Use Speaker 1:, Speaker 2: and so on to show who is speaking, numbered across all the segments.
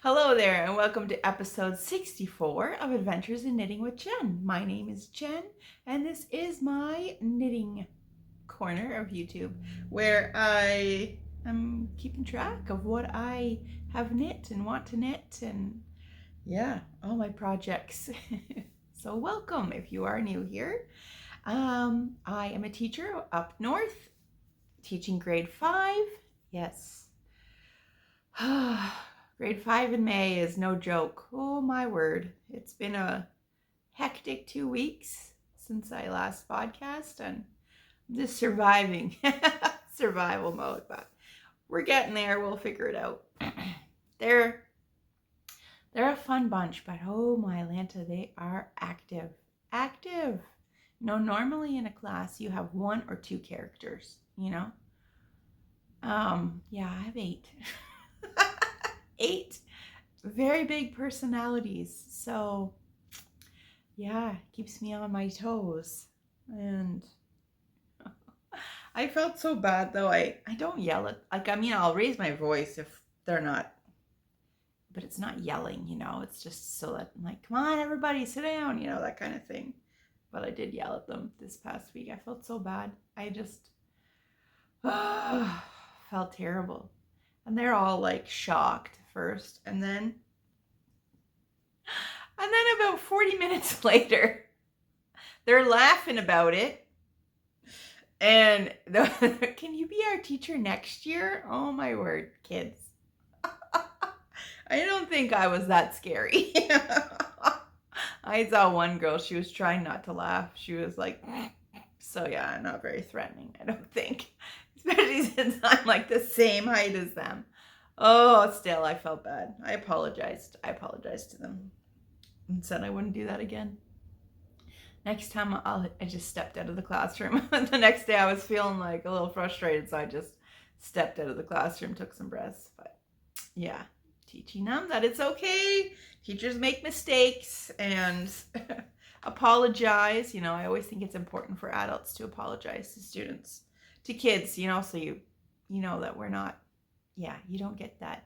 Speaker 1: Hello there, and welcome to episode 64 of Adventures in Knitting with Jen. My name is Jen, and this is my knitting corner of YouTube where I am keeping track of what I have knit and want to knit, and all my projects. So, welcome if you are new here. I am a teacher up north, teaching grade 5. Yes. Grade 5 in May is no joke. Oh my word. It's been a hectic 2 weeks since I last podcast, and I'm just surviving. Survival mode, but we're getting there. We'll figure it out. They're a fun bunch, but oh my Lanta, they are active. Active. Normally in a class you have 1 or 2 characters, I have 8. 8 very big personalities. So yeah, keeps me on my toes. And I felt so bad though. I don't yell at, I'll raise my voice if they're not, but it's not yelling, it's just so that I'm like, come on everybody, sit down, that kind of thing. But I did yell at them this past week. I felt so bad. I just felt terrible. And they're all like shocked first, and then about 40 minutes later, they're laughing about it. And can you be our teacher next year? Oh my word, kids. I don't think I was that scary. I saw one girl, she was trying not to laugh. She was like, so yeah, not very threatening, I don't think. Especially since I'm like the same height as them. Oh, still, I felt bad. I apologized. to them and said I wouldn't do that again. Next time I just stepped out of the classroom. The next day I was feeling like a little frustrated, so I just stepped out of the classroom, took some breaths. But yeah, teaching them that it's okay. Teachers make mistakes and apologize. I always think it's important for adults to apologize to students, to kids, so you know that we're not, you don't get that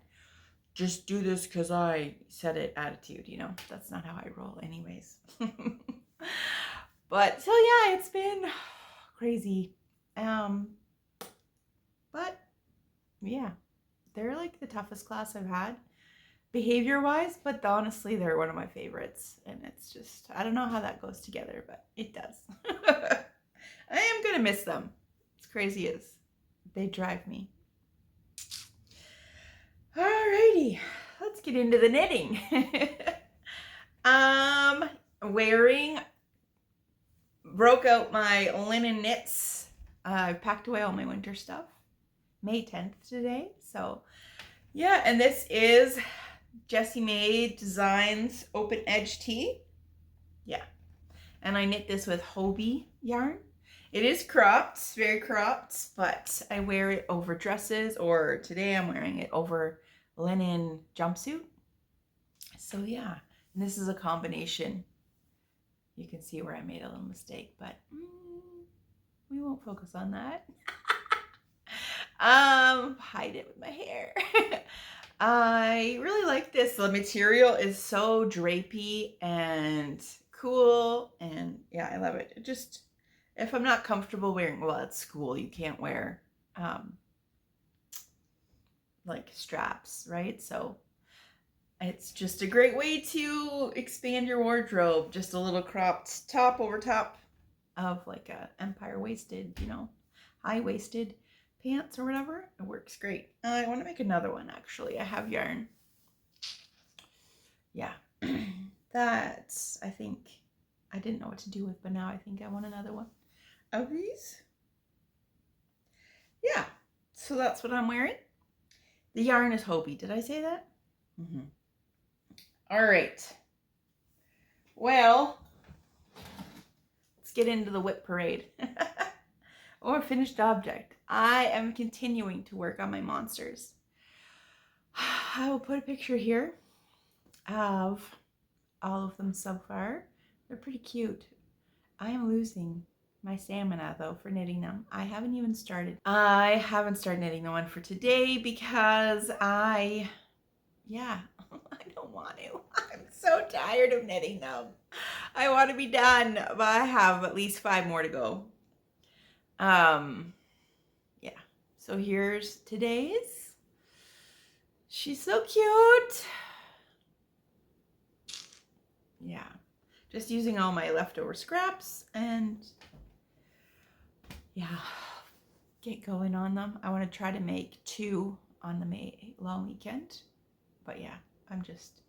Speaker 1: just do this because I said it attitude, that's not how I roll anyways. But so yeah, it's been crazy. But yeah, they're like the toughest class I've had behavior wise, but honestly they're one of my favorites, and it's just, I don't know how that goes together, but it does. I am gonna miss them. It's crazy as they drive me. Alrighty, let's get into the knitting. Broke out my linen knits. I packed away all my winter stuff. May 10th today. So yeah, and this is Jessie Mae Designs Open Edge Tee. Yeah, and I knit this with Hobie yarn. It is cropped, very cropped, but I wear it over dresses, or today I'm wearing it over linen jumpsuit. So yeah, and this is a combination. You can see where I made a little mistake, but we won't focus on that. Hide it with my hair. I really like this. The material is so drapey and cool, and yeah, I love it. It just, if I'm not comfortable wearing, well, at school you can't wear like straps, right? So it's just a great way to expand your wardrobe. Just a little cropped top over top of like a empire waisted, high waisted pants or whatever. It works great. I want to make another one actually. I have yarn. Yeah. That's, I think, I didn't know what to do with, but now I think I want another one of these. Yeah. So that's what I'm wearing. The yarn is Hobie. Did I say that? Mm-hmm. All right. Well, let's get into the WIP parade. Or finished object. I am continuing to work on my monsters. I will put a picture here of all of them so far. They're pretty cute. I am losing my stamina though for knitting them. I haven't even started. I haven't started knitting the one for today because I yeah, I don't want to. I'm so tired of knitting them. I want to be done, but I have at least 5 more to go. Yeah. So here's today's. She's so cute. Yeah. Just using all my leftover scraps and yeah, get going on them. I want to try to make 2 on the May long weekend. But yeah, I'm just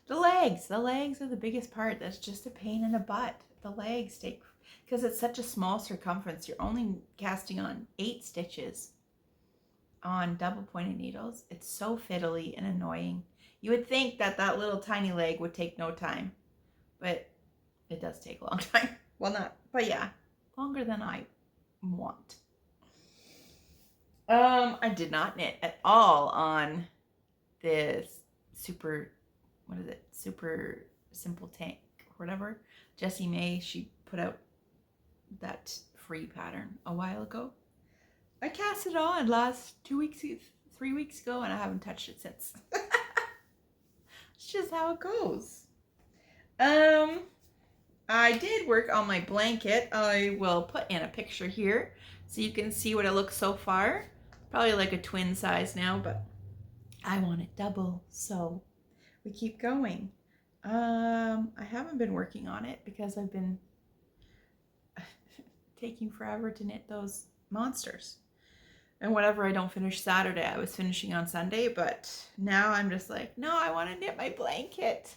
Speaker 1: the legs are the biggest part. That's just a pain in the butt. The legs take, because it's such a small circumference, you're only casting on 8 stitches on double pointed needles. It's so fiddly and annoying. You would think that that little tiny leg would take no time, but it does take a long time. Well, not, but yeah, longer than I want. I did not knit at all on this super simple tank or whatever. Jessie May, she put out that free pattern a while ago. I cast it on last 3 weeks ago, and I haven't touched it since. It's just how it goes. I did work on my blanket. I will put in a picture here so you can see what it looks so far. Probably like a twin size now, but I want it double, so we keep going. I haven't been working on it because I've been taking forever to knit those monsters. And whatever I don't finish Saturday, I was finishing on Sunday, but now I'm just like, no, I want to knit my blanket.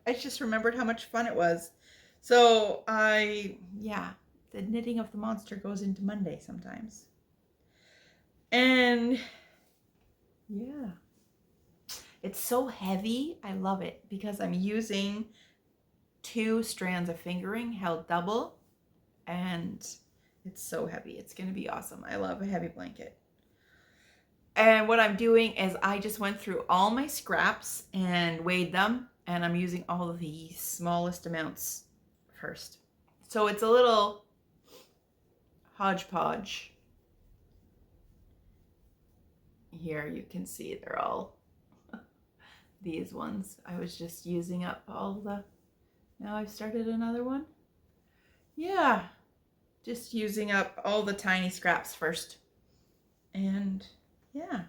Speaker 1: I just remembered how much fun it was. So the knitting of the monster goes into Monday sometimes. And yeah, it's so heavy. I love it because I'm using 2 strands of fingering held double, and it's so heavy. It's going to be awesome. I love a heavy blanket. And what I'm doing is I just went through all my scraps and weighed them, and I'm using all of the smallest amounts first. So it's a little hodgepodge. Here you can see they're all these ones. I was just using up all the, now I've started another one. Yeah, just using up all the tiny scraps first. And yeah,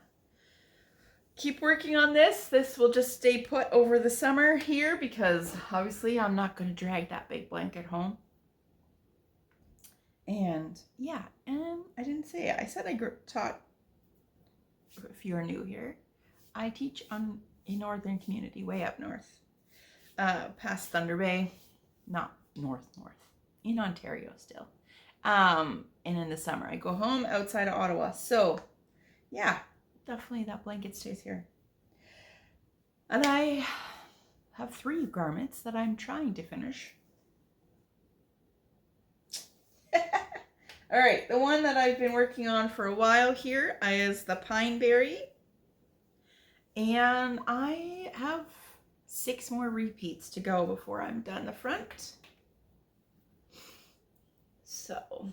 Speaker 1: keep working on this. This will just stay put over the summer here because obviously I'm not going to drag that big blanket home. And yeah, and I didn't say it. I said I taught, if you're new here, I teach on a northern community way up north, past Thunder Bay, not north, in Ontario still. And in the summer I go home outside of Ottawa. So yeah, definitely that blanket stays here. And I have 3 garments that I'm trying to finish. All right, the one that I've been working on for a while here is the Pine Berry. And I have 6 more repeats to go before I'm done the front. So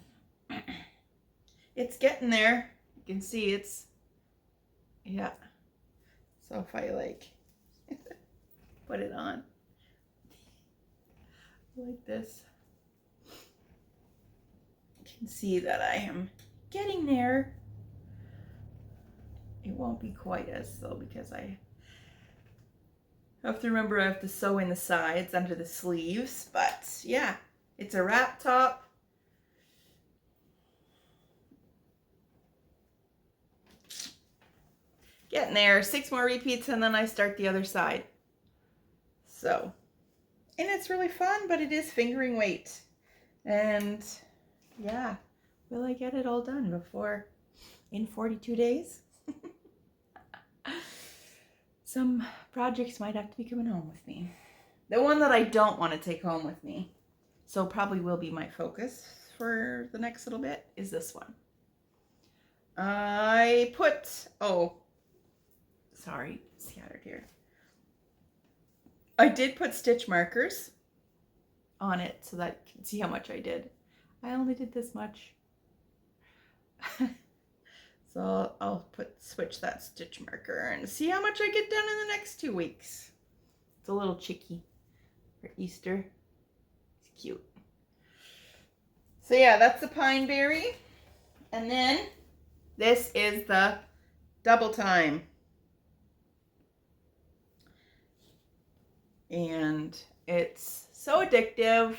Speaker 1: it's getting there. You can see it's, yeah. So if I like put it on like this, you can see that I am getting there. It won't be quite as though because I have to remember I have to sew in the sides under the sleeves, but yeah, it's a wrap top. Getting there, 6 more repeats and then I start the other side. So, and it's really fun, but it is fingering weight. And yeah, will I get it all done before in 42 days? Some projects might have to be coming home with me. The one that I don't want to take home with me, so probably will be my focus for the next little bit, is this one. I put, sorry, scattered here. I did put stitch markers on it so that you can see how much I did. I only did this much. So I'll switch that stitch marker and see how much I get done in the next 2 weeks. It's a little chickie for Easter. It's cute. So yeah, that's the pine berry. And then this is the double time. And it's so addictive.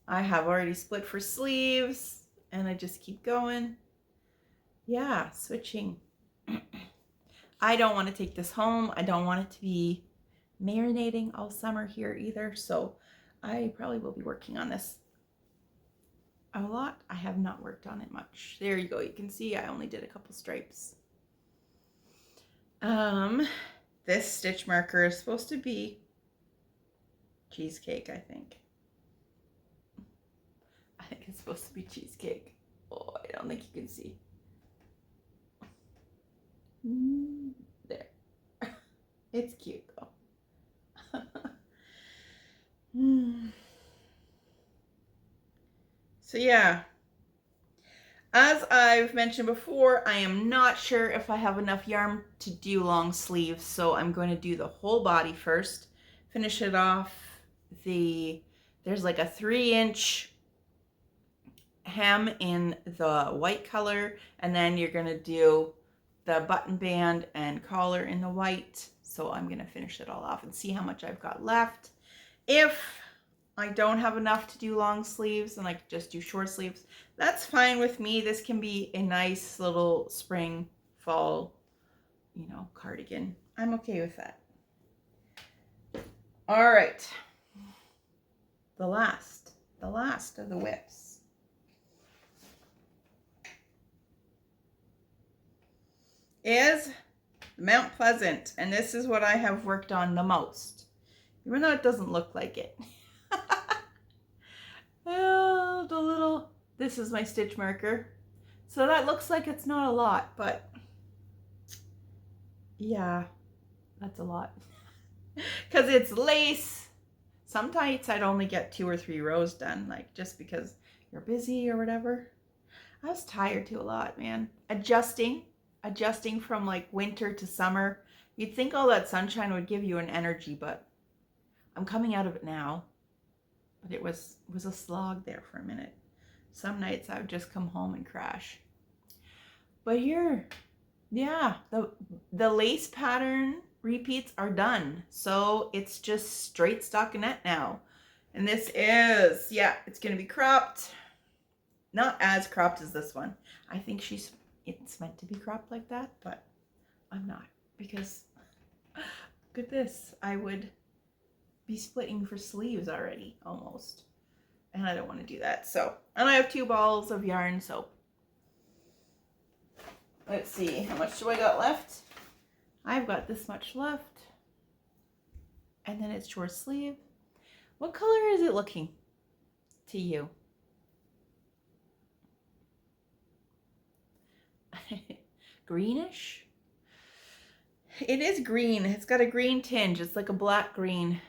Speaker 1: I have already split for sleeves and I just keep going. Yeah, switching. I don't want to take this home. I don't want it to be marinating all summer here either. So I probably will be working on this a lot. I have not worked on it much. There you go. You can see I only did a couple stripes. This stitch marker is supposed to be cheesecake, I think. I think it's supposed to be cheesecake. Oh, I don't think you can see. There. It's cute though. So yeah, as I've mentioned before, I am not sure if I have enough yarn to do long sleeves, so I'm going to do the whole body first, finish it off. There's like a 3-inch hem in the white color, and then you're going to do the button band and collar in the white. So I'm going to finish it all off and see how much I've got left. If I don't have enough to do long sleeves and I just do short sleeves, that's fine with me. This can be a nice little spring, fall, cardigan. I'm okay with that. All right. The last of the WIPs. Is Mount Pleasant, and this is what I have worked on the most, even though it doesn't look like it. Oh, this is my stitch marker, so that looks like it's not a lot, but yeah, that's a lot because it's lace. Sometimes I'd only get 2 or 3 rows done, like just because you're busy or whatever. I was tired too a lot, man. Adjusting from like winter to summer. You'd think all that sunshine would give you an energy, but I'm coming out of it now. But it was a slog there for a minute. Some nights I would just come home and crash. But here, yeah, the lace pattern repeats are done. So it's just straight stockinette now. And this is, yeah, it's going to be cropped. Not as cropped as this one. I think it's meant to be cropped like that, but I'm not, because look at this. I would be splitting for sleeves already, almost. And I don't want to do that. So, and I have 2 balls of yarn, so let's see, how much do I got left? I've got this much left. And then it's short sleeve. What color is it looking to you? Greenish? It is green. It's got a green tinge. It's like a black green.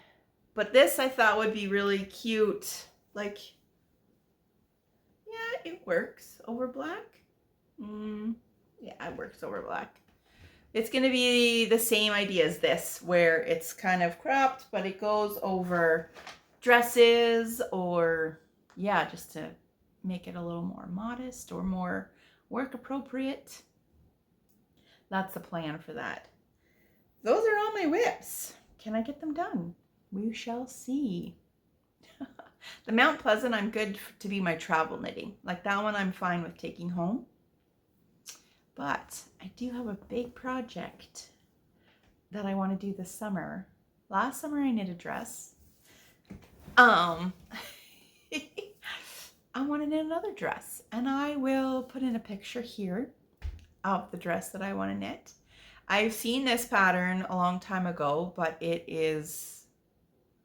Speaker 1: But this I thought would be really cute. Like, yeah, it works over black. Yeah, it works over black. It's going to be the same idea as this, where it's kind of cropped, but it goes over dresses or, yeah, just to make it a little more modest or more work appropriate. That's the plan for that. Those are all my WIPs. Can I get them done? We shall see. The Mount Pleasant, I'm good to be my travel knitting. Like that one I'm fine with taking home. But I do have a big project that I want to do this summer. Last summer I knit a dress. I want to knit another dress, and I will put in a picture here of the dress that I want to knit. I've seen this pattern a long time ago, but it is,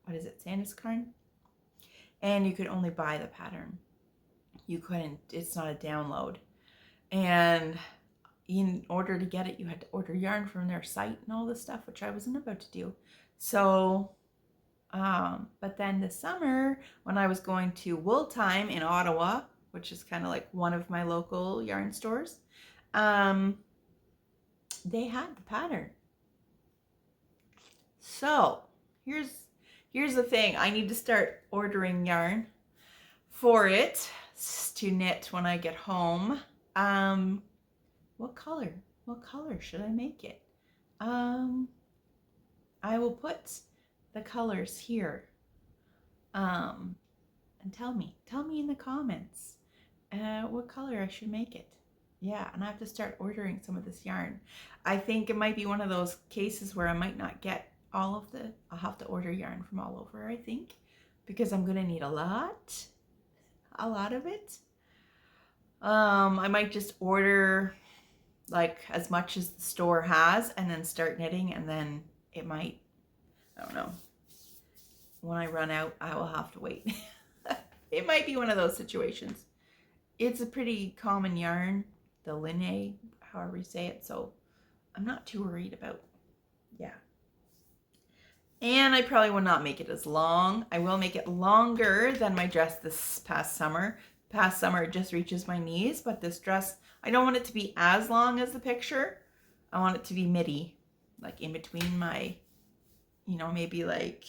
Speaker 1: what is it, Sanduskarn? And you could only buy the pattern. You couldn't, it's not a download. And in order to get it, you had to order yarn from their site and all this stuff, which I wasn't about to do. So, but then this summer, when I was going to Wool Time in Ottawa, which is kind of like one of my local yarn stores, they had the pattern. So here's the thing. I need to start ordering yarn for it to knit when I get home. What color? What color should I make it? I will put the colors here. And tell me in the comments what color I should make it. Yeah, and I have to start ordering some of this yarn. I think it might be one of those cases where I might not get all of the, I'll have to order yarn from all over, I think, because I'm gonna need a lot of it. I might just order like as much as the store has and then start knitting, and then it might, I don't know, when I run out, I will have to wait. It might be one of those situations. It's a pretty common yarn, the linne, however you say it, so I'm not too worried about, yeah. And I probably will not make it as long. I will make it longer than my dress this past summer. Past summer, it just reaches my knees, but this dress, I don't want it to be as long as the picture. I want it to be midi, like in between my, you know, maybe like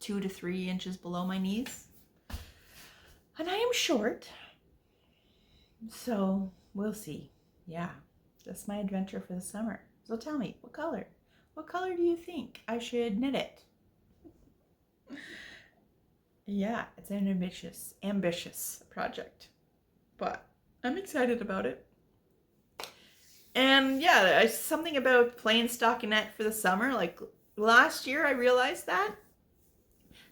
Speaker 1: 2 to 3 inches below my knees. And I am short, so we'll see. Yeah, that's my adventure for the summer. So tell me, what color? What color do you think I should knit it? Yeah, it's an ambitious project, but I'm excited about it. And yeah, something about plain stockinette for the summer. Like last year, I realized that.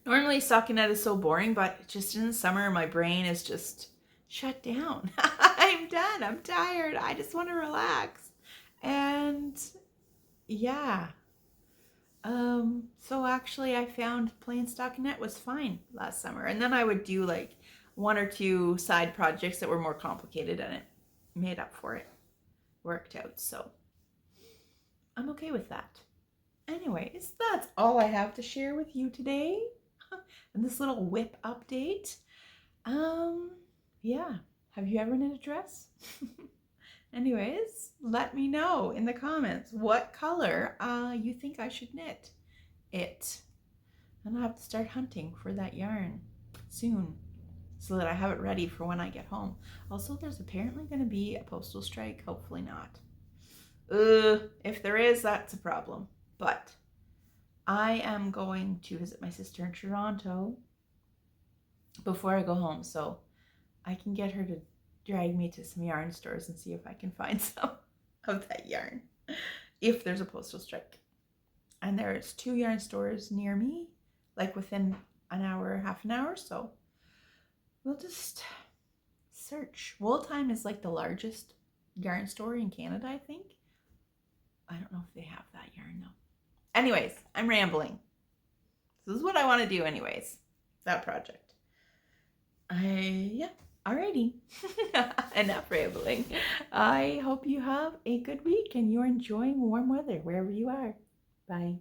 Speaker 1: Normally stockinette is so boring, but just in the summer, my brain is just shut down. I'm done. I'm tired. I just want to relax. And yeah. So actually I found plain stockinette was fine last summer. And then I would do like 1 or 2 side projects that were more complicated, and it made up for it. Worked out. So I'm okay with that. Anyways, that's all I have to share with you today. And this little WIP update. Yeah. Have you ever knit a dress? Anyways, let me know in the comments what color you think I should knit it. And I'll have to start hunting for that yarn soon so that I have it ready for when I get home. Also, there's apparently going to be a postal strike. Hopefully not. If there is, that's a problem. But I am going to visit my sister in Toronto before I go home, so I can get her to drag me to some yarn stores and see if I can find some of that yarn if there's a postal strike. And there's 2 yarn stores near me, like within an hour, half an hour, so we'll just search. Wool Time is like the largest yarn store in Canada, I think. I don't know if they have that yarn though. Anyways, I'm rambling. This is what I want to do anyways. That project. Yeah. Alrighty. Enough rambling. I hope you have a good week and you're enjoying warm weather wherever you are. Bye.